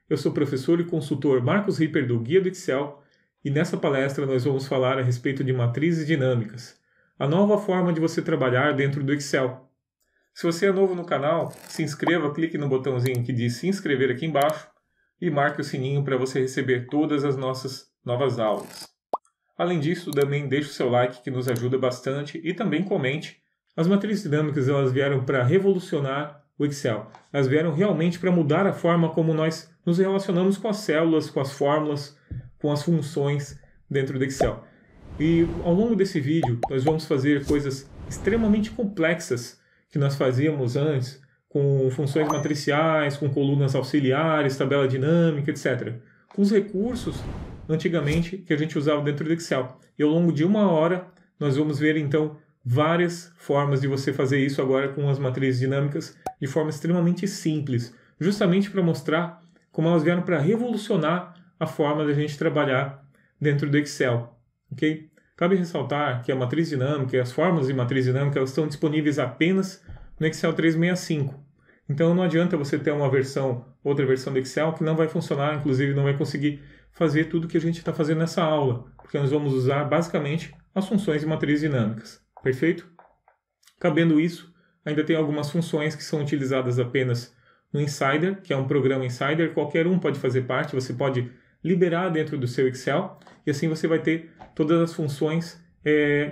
Eu sou o professor e consultor Marcos Ripper do Guia do Excel e nessa palestra nós vamos falar a respeito de matrizes dinâmicas, a nova forma de você trabalhar dentro do Excel. Se você é novo no canal, se inscreva, clique no botãozinho que diz se inscrever aqui embaixo e marque o sininho para você receber todas as nossas novas aulas. Além disso, também deixe o seu like que nos ajuda bastante e também comente. As matrizes dinâmicas elas vieram para revolucionar o Excel. Elas vieram realmente para mudar a forma como nós nos relacionamos com as células, com as fórmulas, com as funções dentro do Excel. E ao longo desse vídeo nós vamos fazer coisas extremamente complexas que nós fazíamos antes, com funções matriciais, com colunas auxiliares, tabela dinâmica, etc. Com os recursos antigamente que a gente usava dentro do Excel. E ao longo de 1 hora nós vamos ver então várias formas de você fazer isso agora com as matrizes dinâmicas de forma extremamente simples, justamente para mostrar como elas vieram para revolucionar a forma da gente trabalhar dentro do Excel. Ok? Cabe ressaltar que a matriz dinâmica e as fórmulas de matriz dinâmica elas estão disponíveis apenas no Excel 365. Então não adianta você ter outra versão do Excel que não vai funcionar, inclusive não vai conseguir fazer tudo que a gente está fazendo nessa aula, porque nós vamos usar basicamente as funções de matrizes dinâmicas. Perfeito? Cabendo isso, ainda tem algumas funções que são utilizadas apenas no Insider, que é um programa Insider, qualquer um pode fazer parte, você pode liberar dentro do seu Excel, e assim você vai ter todas as funções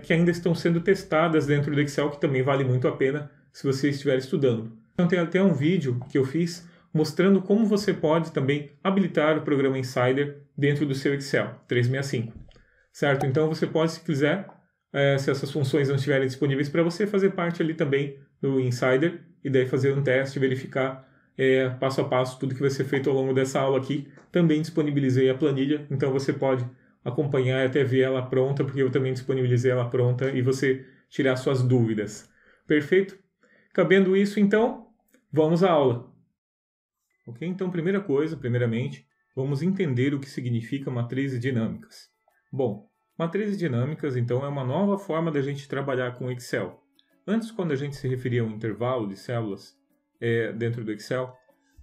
que ainda estão sendo testadas dentro do Excel, que também vale muito a pena se você estiver estudando. Então tem até um vídeo que eu fiz mostrando como você pode também habilitar o programa Insider dentro do seu Excel 365. Certo? Então você pode, se quiser, se essas funções não estiverem disponíveis para você, fazer parte ali também do Insider e daí fazer um teste, verificar passo a passo tudo que vai ser feito ao longo dessa aula aqui. Também disponibilizei a planilha, então você pode acompanhar e até ver ela pronta, porque eu também disponibilizei ela pronta e você tirar suas dúvidas. Perfeito? Cabendo isso, então, vamos à aula. Ok? Então, primeiramente, vamos entender o que significa matrizes dinâmicas. Bom, matrizes dinâmicas, então, é uma nova forma da gente trabalhar com o Excel. Antes, quando a gente se referia a um intervalo de células dentro do Excel,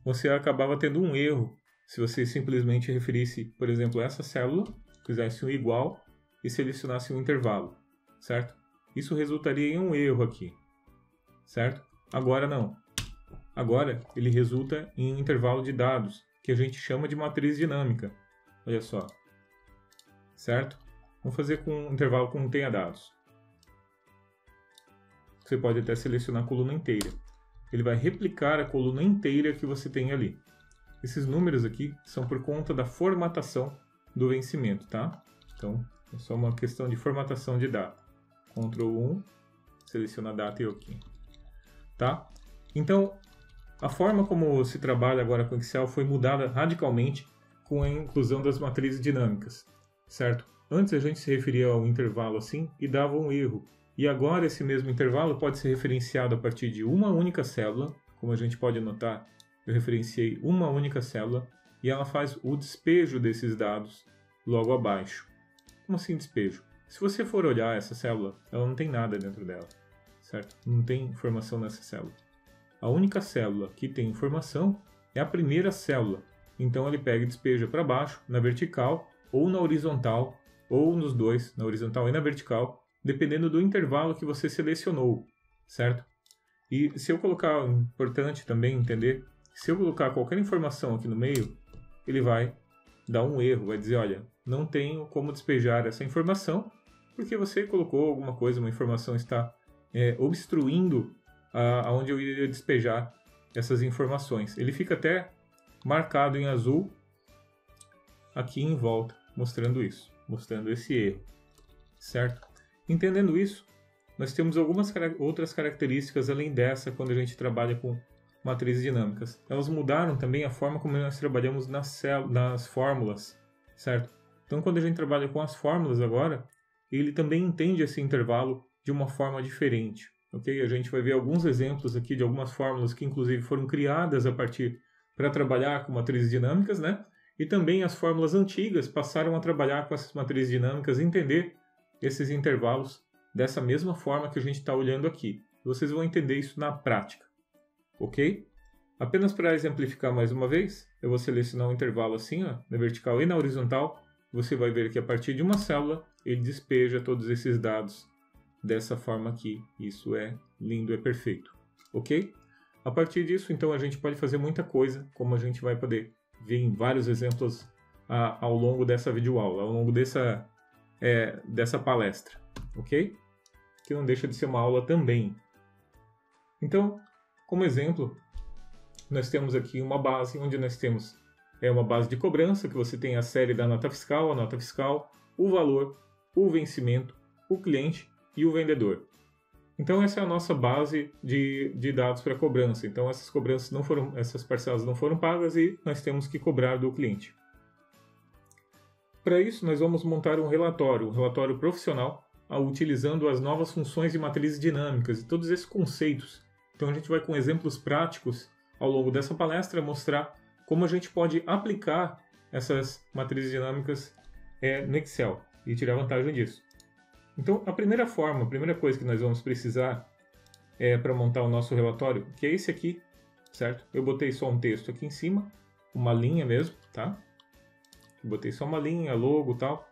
você acabava tendo um erro se você simplesmente referisse, por exemplo, essa célula, fizesse um igual e selecionasse um intervalo, certo? Isso resultaria em um erro aqui, certo? Agora não. Agora ele resulta em um intervalo de dados, que a gente chama de matriz dinâmica. Olha só. Certo? Vamos fazer com um intervalo que não tenha dados. Você pode até selecionar a coluna inteira. Ele vai replicar a coluna inteira que você tem ali. Esses números aqui são por conta da formatação do vencimento, tá? Então, é só uma questão de formatação de data. Ctrl 1, seleciona a data e OK. Tá? Então, a forma como se trabalha agora com Excel foi mudada radicalmente com a inclusão das matrizes dinâmicas, certo? Antes a gente se referia ao intervalo assim e dava um erro. E agora esse mesmo intervalo pode ser referenciado a partir de uma única célula, como a gente pode notar, eu referenciei uma única célula e ela faz o despejo desses dados logo abaixo. Como assim despejo? Se você for olhar essa célula, ela não tem nada dentro dela, certo? Não tem informação nessa célula. A única célula que tem informação é a primeira célula. Então ele pega e despeja para baixo, na vertical, ou na horizontal, ou nos dois, na horizontal e na vertical, dependendo do intervalo que você selecionou, certo? E se eu colocar, importante também entender, se eu colocar qualquer informação aqui no meio, ele vai dar um erro, vai dizer, olha, não tenho como despejar essa informação, porque você colocou alguma coisa, uma informação está obstruindo aonde eu iria despejar essas informações. Ele fica até marcado em azul aqui em volta, mostrando isso, mostrando esse erro, certo? Entendendo isso, nós temos algumas outras características além dessa quando a gente trabalha com matrizes dinâmicas. Elas mudaram também a forma como nós trabalhamos nas fórmulas, certo? Então, quando a gente trabalha com as fórmulas agora, ele também entende esse intervalo de uma forma diferente. Okay? A gente vai ver alguns exemplos aqui de algumas fórmulas que inclusive foram criadas a partir para trabalhar com matrizes dinâmicas, né? E também as fórmulas antigas passaram a trabalhar com essas matrizes dinâmicas e entender esses intervalos dessa mesma forma que a gente está olhando aqui. Vocês vão entender isso na prática, ok? Apenas para exemplificar mais uma vez, eu vou selecionar um intervalo assim, ó, na vertical e na horizontal. Você vai ver que a partir de uma célula, ele despeja todos esses dados dessa forma aqui. Isso é lindo, é perfeito. Ok? A partir disso, então, a gente pode fazer muita coisa, como a gente vai poder ver em vários exemplos ao longo dessa videoaula, ao longo dessa palestra. Ok? Que não deixa de ser uma aula também. Então, como exemplo, nós temos aqui uma base onde nós temos uma base de cobrança, que você tem a série da nota fiscal, a nota fiscal, o valor, o vencimento, o cliente e o vendedor. Então essa é a nossa base de dados para cobrança. Então essas parcelas não foram pagas e nós temos que cobrar do cliente. Para isso nós vamos montar um relatório profissional, utilizando as novas funções de matrizes dinâmicas e todos esses conceitos. Então a gente vai com exemplos práticos ao longo dessa palestra mostrar como a gente pode aplicar essas matrizes dinâmicas no Excel e tirar vantagem disso. Então, a primeira coisa que nós vamos precisar para montar o nosso relatório, que é esse aqui, certo? Eu botei só um texto aqui em cima, uma linha mesmo, tá? Eu botei só uma linha, logo e tal.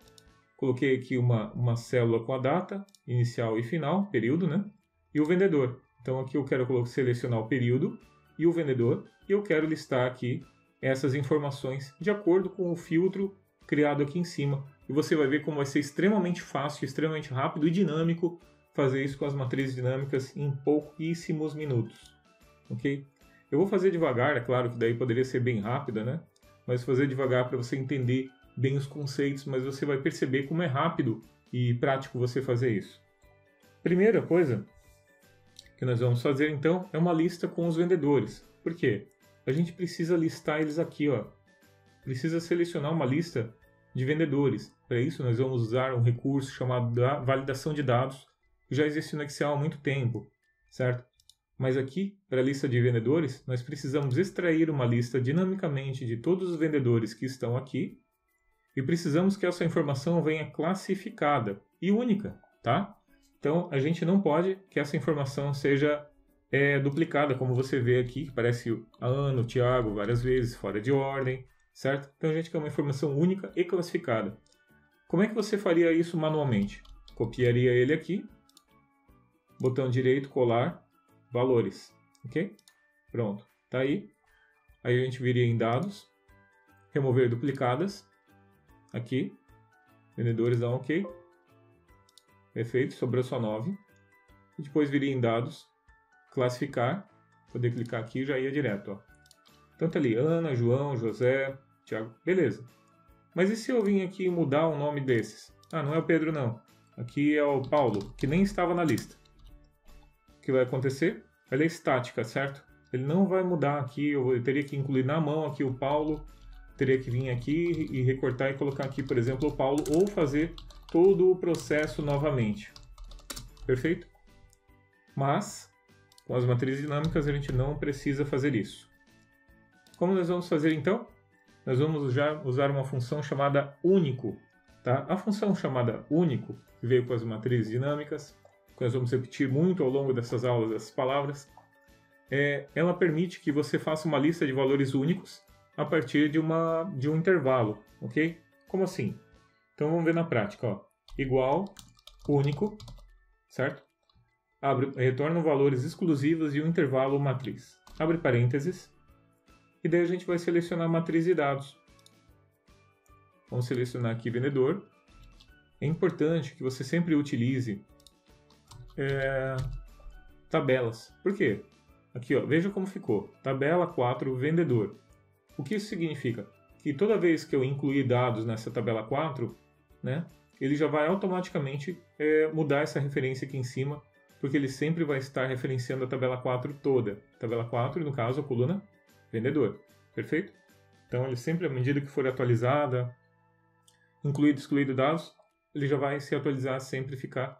Coloquei aqui uma célula com a data, inicial e final, período, né? E o vendedor. Então, aqui eu quero selecionar o período e o vendedor, e eu quero listar aqui essas informações de acordo com o filtro criado aqui em cima. E você vai ver como vai ser extremamente fácil, extremamente rápido e dinâmico fazer isso com as matrizes dinâmicas em pouquíssimos minutos. Ok? Eu vou fazer devagar, é claro que daí poderia ser bem rápida, né? Mas fazer devagar para você entender bem os conceitos, mas você vai perceber como é rápido e prático você fazer isso. Primeira coisa que nós vamos fazer então é uma lista com os vendedores. Por quê? A gente precisa listar eles aqui, ó. Precisa selecionar uma lista de vendedores. Para isso, nós vamos usar um recurso chamado validação de dados, que já existe no Excel há muito tempo, certo? Mas aqui, para a lista de vendedores, nós precisamos extrair uma lista dinamicamente de todos os vendedores que estão aqui e precisamos que essa informação venha classificada e única, tá? Então, a gente não pode que essa informação seja duplicada, como você vê aqui, que aparece ano, Thiago várias vezes, fora de ordem, certo? Então a gente quer uma informação única e classificada. Como é que você faria isso manualmente? Copiaria ele aqui, botão direito, colar, valores, ok? Pronto, tá aí. Aí a gente viria em dados, remover duplicadas, aqui, vendedores dá um ok, perfeito, sobrou só 9. E depois viria em dados, classificar, poder clicar aqui e já ia direto, ó. Tanto ali, Ana, João, José, Thiago, beleza. Mas e se eu vim aqui mudar o nome desses? Ah, não é o Pedro não. Aqui é o Paulo, que nem estava na lista. O que vai acontecer? Ela é estática, certo? Ele não vai mudar aqui, eu teria que incluir na mão aqui o Paulo, teria que vir aqui e recortar e colocar aqui, por exemplo, o Paulo, ou fazer todo o processo novamente. Perfeito? Mas, com as matrizes dinâmicas, a gente não precisa fazer isso. Como nós vamos fazer então? Nós vamos já usar uma função chamada único. Tá? A função chamada único, que veio com as matrizes dinâmicas, que nós vamos repetir muito ao longo dessas aulas, essas palavras, ela permite que você faça uma lista de valores únicos a partir de um intervalo. Ok? Como assim? Então vamos ver na prática. Ó. Igual, único, certo? Retorna valores exclusivos de um intervalo matriz. Abre parênteses. E daí a gente vai selecionar a matriz de dados. Vamos selecionar aqui vendedor. É importante que você sempre utilize tabelas. Por quê? Aqui, ó, veja como ficou. Tabela 4, vendedor. O que isso significa? Que toda vez que eu incluir dados nessa tabela 4, né, ele já vai automaticamente mudar essa referência aqui em cima, porque ele sempre vai estar referenciando a tabela 4 toda. Tabela 4, no caso, a coluna vendedor. Perfeito? Então, ele sempre, à medida que for atualizada, incluído, excluído dados, ele já vai se atualizar, sempre ficar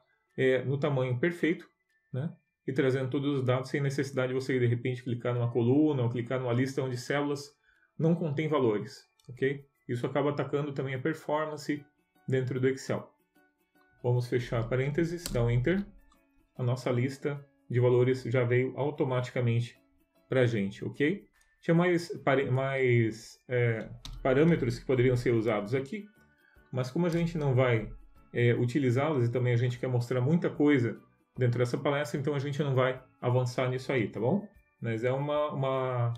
no tamanho perfeito, né? E trazendo todos os dados sem necessidade de você, de repente, clicar numa coluna ou clicar numa lista onde células não contêm valores, ok? Isso acaba atacando também a performance dentro do Excel. Vamos fechar parênteses, dar um Enter. A nossa lista de valores já veio automaticamente para a gente, ok? Tinha parâmetros que poderiam ser usados aqui, mas como a gente não vai utilizá-los e também a gente quer mostrar muita coisa dentro dessa palestra, então a gente não vai avançar nisso aí, tá bom? Mas é uma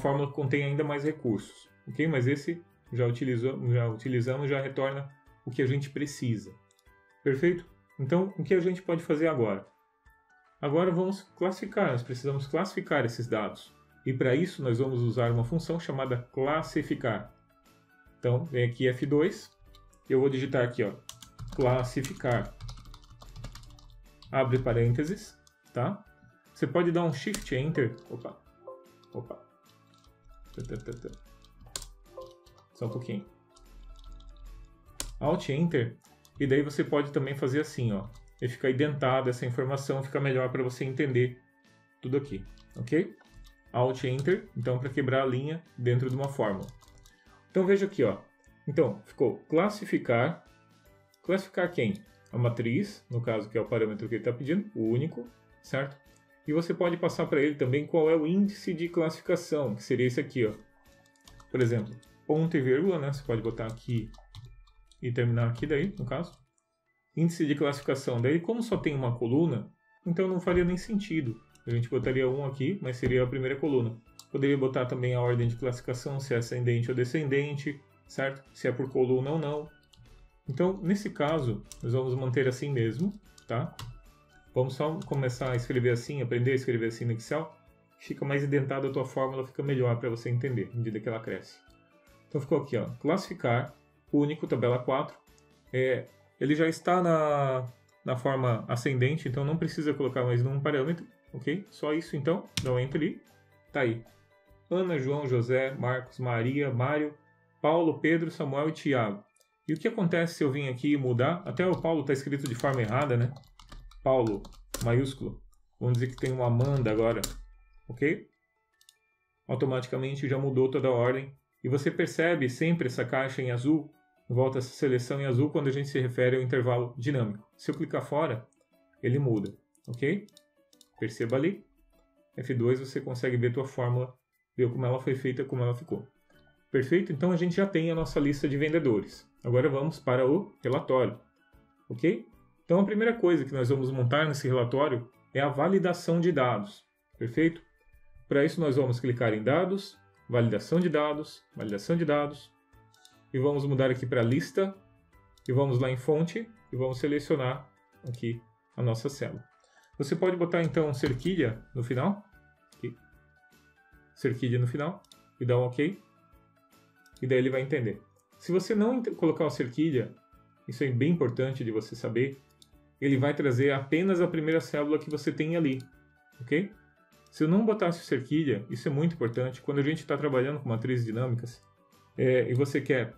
fórmula que contém ainda mais recursos, ok? Mas esse já utilizamos, já retorna o que a gente precisa. Perfeito? Então, o que a gente pode fazer agora? Agora vamos classificar, nós precisamos classificar esses dados. E para isso nós vamos usar uma função chamada classificar. Então, vem aqui F2, eu vou digitar aqui, ó, classificar. Abre parênteses, tá? Você pode dar um Shift Enter. Opa. Só um pouquinho. Alt Enter. E daí você pode também fazer assim, ó. E fica identado essa informação, fica melhor para você entender tudo aqui, ok? Alt Enter, então para quebrar a linha dentro de uma fórmula. Então veja aqui, ó. Então, ficou classificar. Classificar quem? A matriz, no caso que é o parâmetro que ele está pedindo, o único, certo? E você pode passar para ele também qual é o índice de classificação, que seria esse aqui, ó. Por exemplo, ponto e vírgula, né? Você pode botar aqui e terminar aqui daí, no caso. Índice de classificação. Daí, como só tem uma coluna, então não faria nem sentido. A gente botaria 1 aqui, mas seria a primeira coluna. Poderia botar também a ordem de classificação, se é ascendente ou descendente, certo? Se é por coluna ou não. Então, nesse caso, nós vamos manter assim mesmo, tá? Vamos só começar a escrever assim, aprender a escrever assim no Excel. Fica mais indentada a tua fórmula, fica melhor para você entender, à medida que ela cresce. Então ficou aqui, ó, classificar, único, tabela 4. Ele já está na forma ascendente, então não precisa colocar mais nenhum parâmetro, ok? Só isso então, dá um Enter ali, tá aí. Ana, João, José, Marcos, Maria, Mário, Paulo, Pedro, Samuel e Tiago. E o que acontece se eu vir aqui e mudar? Até o Paulo está escrito de forma errada, né? Paulo, maiúsculo. Vamos dizer que tem uma Amanda agora, ok? Automaticamente já mudou toda a ordem. E você percebe sempre essa caixa em azul, volta essa seleção em azul quando a gente se refere ao intervalo dinâmico. Se eu clicar fora, ele muda, ok? Perceba ali. F2 você consegue ver a tua fórmula, ver como ela foi feita, como ela ficou. Perfeito? Então a gente já tem a nossa lista de vendedores. Agora vamos para o relatório, ok? Então a primeira coisa que nós vamos montar nesse relatório é a validação de dados, perfeito? Para isso nós vamos clicar em dados, validação de dados, e vamos mudar aqui para lista, e vamos lá em fonte, e vamos selecionar aqui a nossa célula. Você pode botar então cerquilha no final, aqui. Cerquilha no final, e dar um OK, e daí ele vai entender. Se você não colocar a cerquilha, isso é bem importante de você saber, ele vai trazer apenas a primeira célula que você tem ali, ok? Se eu não botasse cerquilha, isso é muito importante, quando a gente está trabalhando com matrizes dinâmicas, e você quer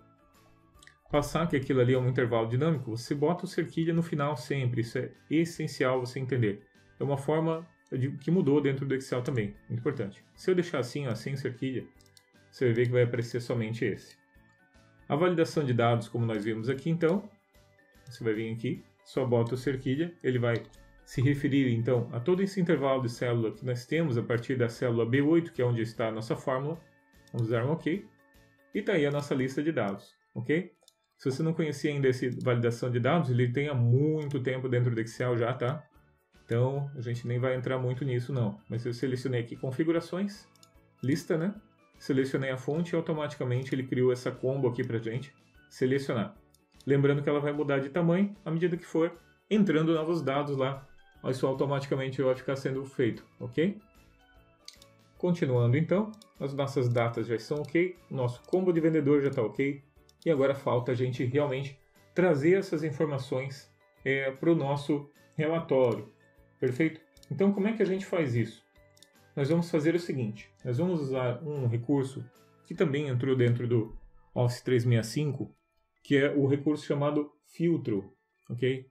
passar que aquilo ali é um intervalo dinâmico, você bota o cerquilha no final sempre, isso é essencial você entender. É uma forma que mudou dentro do Excel também, muito importante. Se eu deixar assim, ó, sem cerquilha, você vai ver que vai aparecer somente esse. A validação de dados, como nós vimos aqui, então, você vai vir aqui, só bota o cerquilha, ele vai se referir, então, a todo esse intervalo de célula que nós temos a partir da célula B8, que é onde está a nossa fórmula. Vamos dar um OK. E está aí a nossa lista de dados, ok? Se você não conhecia ainda esse validação de dados, ele tem há muito tempo dentro do Excel já, tá? Então, a gente nem vai entrar muito nisso, não. Mas eu selecionei aqui configurações, lista, né? Selecionei a fonte e automaticamente ele criou essa combo aqui pra gente selecionar. Lembrando que ela vai mudar de tamanho à medida que for entrando novos dados lá. Isso automaticamente vai ficar sendo feito, ok? Continuando então, as nossas datas já estão ok, o nosso combo de vendedor já está ok, e agora falta a gente realmente trazer essas informações para o nosso relatório, perfeito? Então como é que a gente faz isso? Nós vamos fazer o seguinte, nós vamos usar um recurso que também entrou dentro do Office 365, que é o recurso chamado filtro, ok?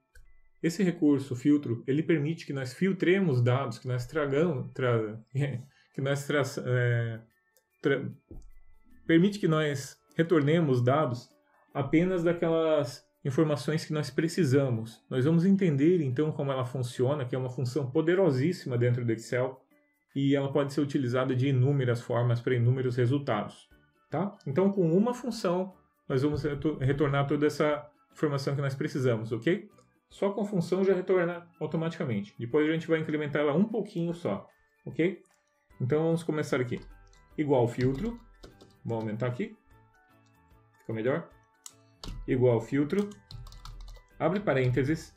Esse recurso, filtro, ele permite que nós filtremos dados, que nós permite que nós retornemos dados apenas daquelas informações que nós precisamos. Nós vamos entender então como ela funciona, que é uma função poderosíssima dentro do Excel, e ela pode ser utilizada de inúmeras formas para inúmeros resultados. Tá? Então, com uma função, nós vamos retornar toda essa informação que nós precisamos, ok? Só com a função já retorna automaticamente. Depois a gente vai incrementar ela um pouquinho só, ok? Então vamos começar aqui. Igual filtro, vou aumentar aqui, fica melhor. Igual filtro, abre parênteses.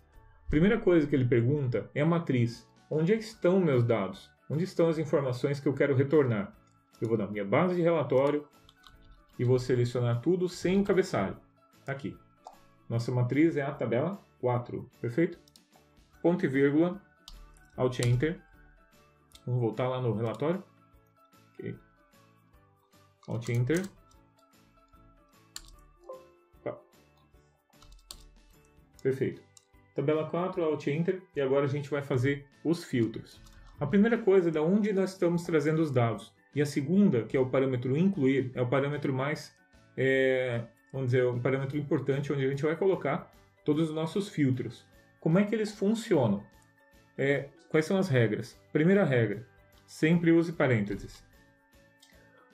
Primeira coisa que ele pergunta é a matriz. Onde é que estão meus dados? Onde estão as informações que eu quero retornar? Eu vou na minha base de relatório e vou selecionar tudo sem o cabeçalho. Aqui. Nossa matriz é a tabela 4, perfeito? Ponto e vírgula, Alt Enter. Vamos voltar lá no relatório. Ok. Alt Enter. Perfeito. Tabela 4, Alt Enter. E agora a gente vai fazer os filtros. A primeira coisa é de onde nós estamos trazendo os dados. E a segunda, que é o parâmetro incluir, é o parâmetro mais, vamos dizer, um parâmetro importante, onde a gente vai colocar todos os nossos filtros. Como é que eles funcionam? Quais são as regras? Primeira regra, sempre use parênteses.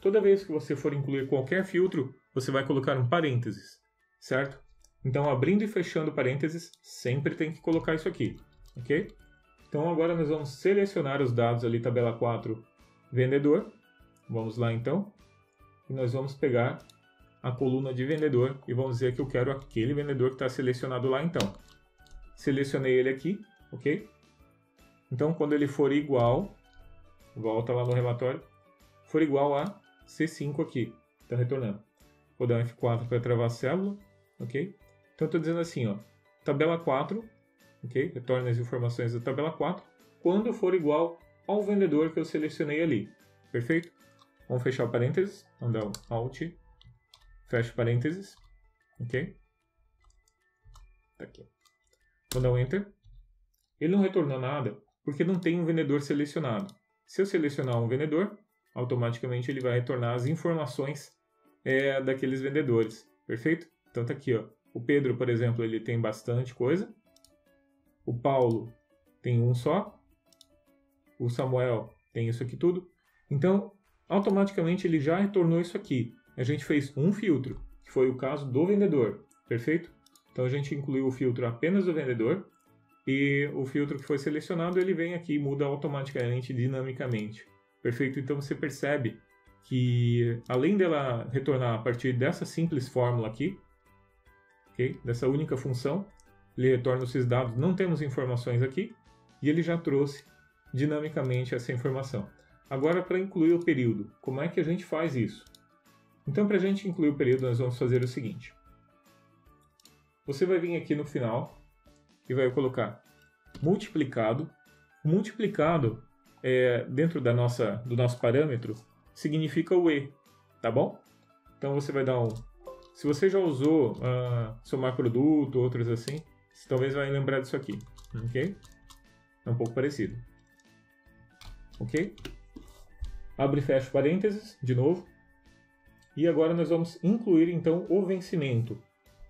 Toda vez que você for incluir qualquer filtro, você vai colocar um parênteses, certo? Então, abrindo e fechando parênteses, sempre tem que colocar isso aqui, ok? Então, agora nós vamos selecionar os dados ali, tabela 4, vendedor. Vamos lá, então. E nós vamos pegar a coluna de vendedor e vamos dizer que eu quero aquele vendedor que está selecionado lá, então. Selecionei ele aqui, ok? Então, quando ele for igual, volta lá no relatório, for igual a C5 aqui, está retornando. Vou dar um F4 para travar a célula, ok? Então, estou dizendo assim, ó, tabela 4, ok? Retorna as informações da tabela 4, quando for igual ao vendedor que eu selecionei ali, perfeito? Vamos fechar o parênteses, vamos dar um Alt, fecha parênteses, ok? Tá aqui. Vou dar um Enter. Ele não retornou nada porque não tem um vendedor selecionado. Se eu selecionar um vendedor, automaticamente ele vai retornar as informações daqueles vendedores, perfeito? Então tá aqui, ó. O Pedro, por exemplo, ele tem bastante coisa. O Paulo tem um só. O Samuel tem isso aqui tudo. Então, automaticamente ele já retornou isso aqui. A gente fez um filtro, que foi o caso do vendedor, perfeito? Então a gente incluiu o filtro apenas do vendedor e o filtro que foi selecionado ele vem aqui e muda automaticamente, dinamicamente, perfeito? Então você percebe que além dela retornar a partir dessa simples fórmula aqui, okay? Dessa única função, ele retorna esses dados, não temos informações aqui e ele já trouxe dinamicamente essa informação. Agora, para incluir o período, como é que a gente faz isso? Então, para a gente incluir o período, nós vamos fazer o seguinte. Você vai vir aqui no final e vai colocar multiplicado. O multiplicado, dentro do nosso parâmetro, significa o E, tá bom? Então, você vai dar um... Se você já usou somar produto, outros assim, você talvez vai lembrar disso aqui, ok? É um pouco parecido. Ok? Abre e fecha parênteses, de novo. E agora nós vamos incluir, então, o vencimento.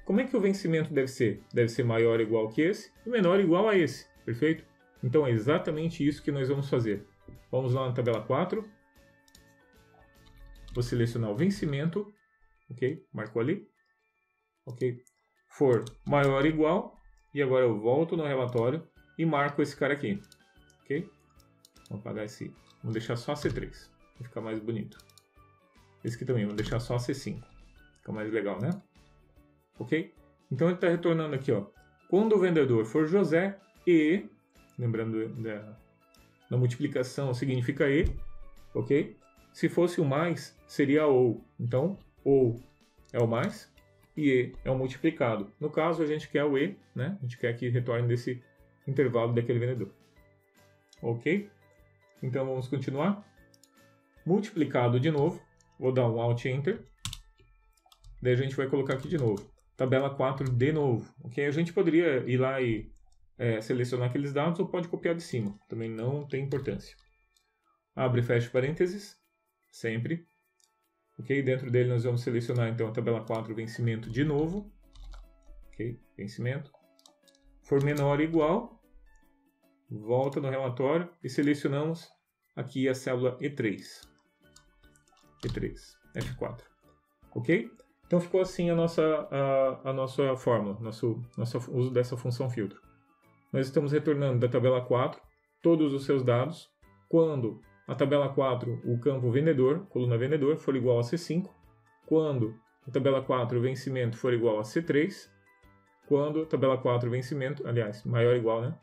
Como é que o vencimento deve ser? Deve ser maior ou igual que esse e menor ou igual a esse, perfeito? Então é exatamente isso que nós vamos fazer. Vamos lá na tabela 4. Vou selecionar o vencimento. Ok? Marcou ali. Ok? For maior ou igual. E agora eu volto no relatório e marco esse cara aqui. Ok? Vamos apagar esse. Vamos deixar só C3. Vai ficar mais bonito. Esse aqui também, vamos deixar só C5. Fica mais legal, né? Ok? Então ele está retornando aqui, ó. Quando o vendedor for José e, lembrando da multiplicação, significa e, ok? Se fosse o mais, seria ou. Então, ou é o mais e e é o multiplicado. No caso, a gente quer o e, né? A gente quer que retorne desse intervalo daquele vendedor. Ok? Então vamos continuar. Multiplicado de novo. Vou dar um Alt Enter. Daí a gente vai colocar aqui de novo. Tabela 4 de novo. Ok? A gente poderia ir lá e selecionar aqueles dados ou pode copiar de cima. Também não tem importância. Abre e fecha parênteses. Sempre. Ok? Dentro dele nós vamos selecionar então a tabela 4 vencimento de novo. Ok? Vencimento. For menor ou igual. Volta no relatório e selecionamos aqui a célula E3. F4. Ok? Então ficou assim a nossa fórmula, nosso uso dessa função filtro. Nós estamos retornando da tabela 4 todos os seus dados quando a tabela 4, o campo vendedor, coluna vendedor, for igual a C5, quando a tabela 4, o vencimento, for igual a C3, quando a tabela 4, vencimento, aliás, maior ou igual, né?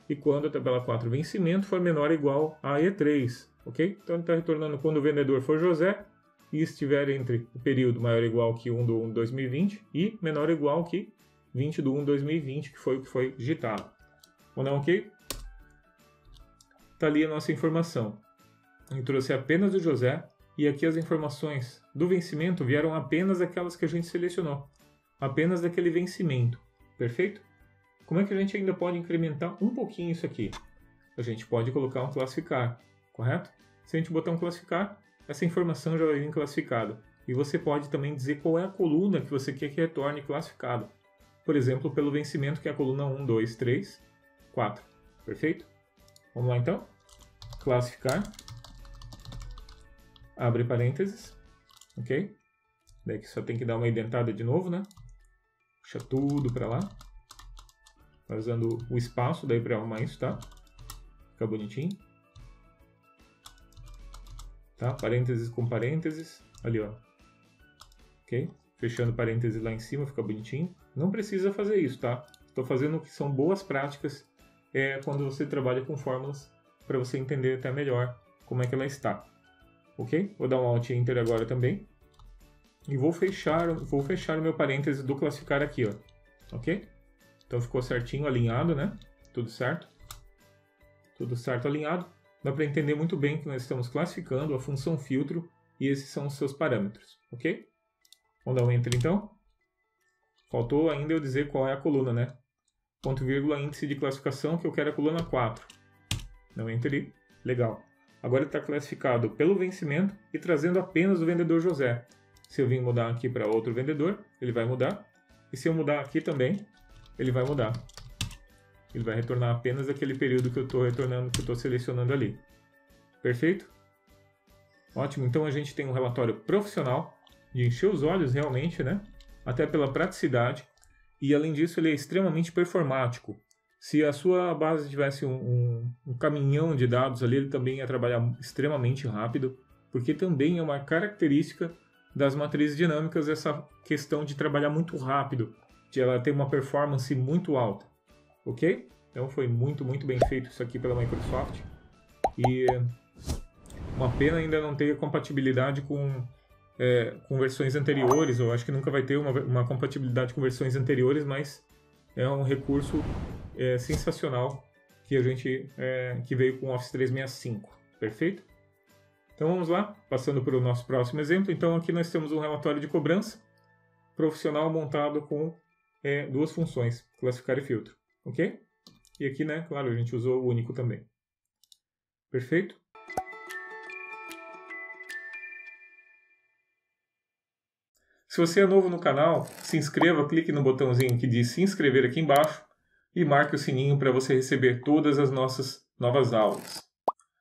E quando a tabela 4, vencimento, for menor ou igual a E3, ok? Então ele está retornando quando o vendedor for José e estiver entre o período maior ou igual que 1 de 1 de 2020 e menor ou igual que 20 de 1 de 2020, que foi o que foi digitado. Ou não, ok? Está ali a nossa informação. Eu trouxe apenas o José e aqui as informações do vencimento vieram apenas aquelas que a gente selecionou. Apenas daquele vencimento. Perfeito? Como é que a gente ainda pode incrementar um pouquinho isso aqui? A gente pode colocar um classificar, correto? Se a gente botar um classificar, essa informação já vai vir classificada. E você pode também dizer qual é a coluna que você quer que retorne classificada. Por exemplo, pelo vencimento, que é a coluna 1, 2, 3, 4. Perfeito? Vamos lá então? Classificar. Abre parênteses. Ok? Daí que só tem que dar uma indentada de novo, né? Puxa tudo para lá. Vai usando o espaço daí para arrumar isso, tá? Fica bonitinho. Tá? Parênteses com parênteses. Ali, ó. Ok? Fechando parênteses lá em cima, fica bonitinho. Não precisa fazer isso, tá? Estou fazendo o que são boas práticas quando você trabalha com fórmulas para você entender até melhor como é que ela está. Ok? Vou dar um Alt Enter agora também. E vou fechar o meu parênteses do classificar aqui, ó. Ok? Então ficou certinho, alinhado, né? Tudo certo? Tudo certo, alinhado. Dá para entender muito bem que nós estamos classificando a função filtro e esses são os seus parâmetros, ok? Vamos dar um Enter então. Faltou ainda eu dizer qual é a coluna, né? Ponto vírgula índice de classificação, que eu quero a coluna 4. Não Enter. Legal. Agora está classificado pelo vencimento e trazendo apenas o vendedor José. Se eu vim mudar aqui para outro vendedor, ele vai mudar. E se eu mudar aqui também, ele vai mudar. Ele vai retornar apenas aquele período que eu estou retornando, que eu estou selecionando ali. Perfeito? Ótimo. Então a gente tem um relatório profissional, de encher os olhos realmente, né? Até pela praticidade. E além disso, ele é extremamente performático. Se a sua base tivesse um caminhão de dados ali, ele também ia trabalhar extremamente rápido, porque também é uma característica das matrizes dinâmicas essa questão de trabalhar muito rápido, de ela ter uma performance muito alta. Ok? Então foi muito bem feito isso aqui pela Microsoft. E uma pena ainda não ter compatibilidade com versões anteriores. Eu acho que nunca vai ter uma compatibilidade com versões anteriores, mas é um recurso sensacional que a gente que veio com o Office 365. Perfeito? Então vamos lá, passando para o nosso próximo exemplo. Então aqui nós temos um relatório de cobrança profissional montado com duas funções, classificar e filtro. Ok? E aqui, né, claro, a gente usou o único também. Perfeito? Se você é novo no canal, se inscreva, clique no botãozinho que diz se inscrever aqui embaixo e marque o sininho para você receber todas as nossas novas aulas.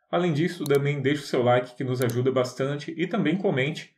Além disso, também deixe o seu like que nos ajuda bastante e também comente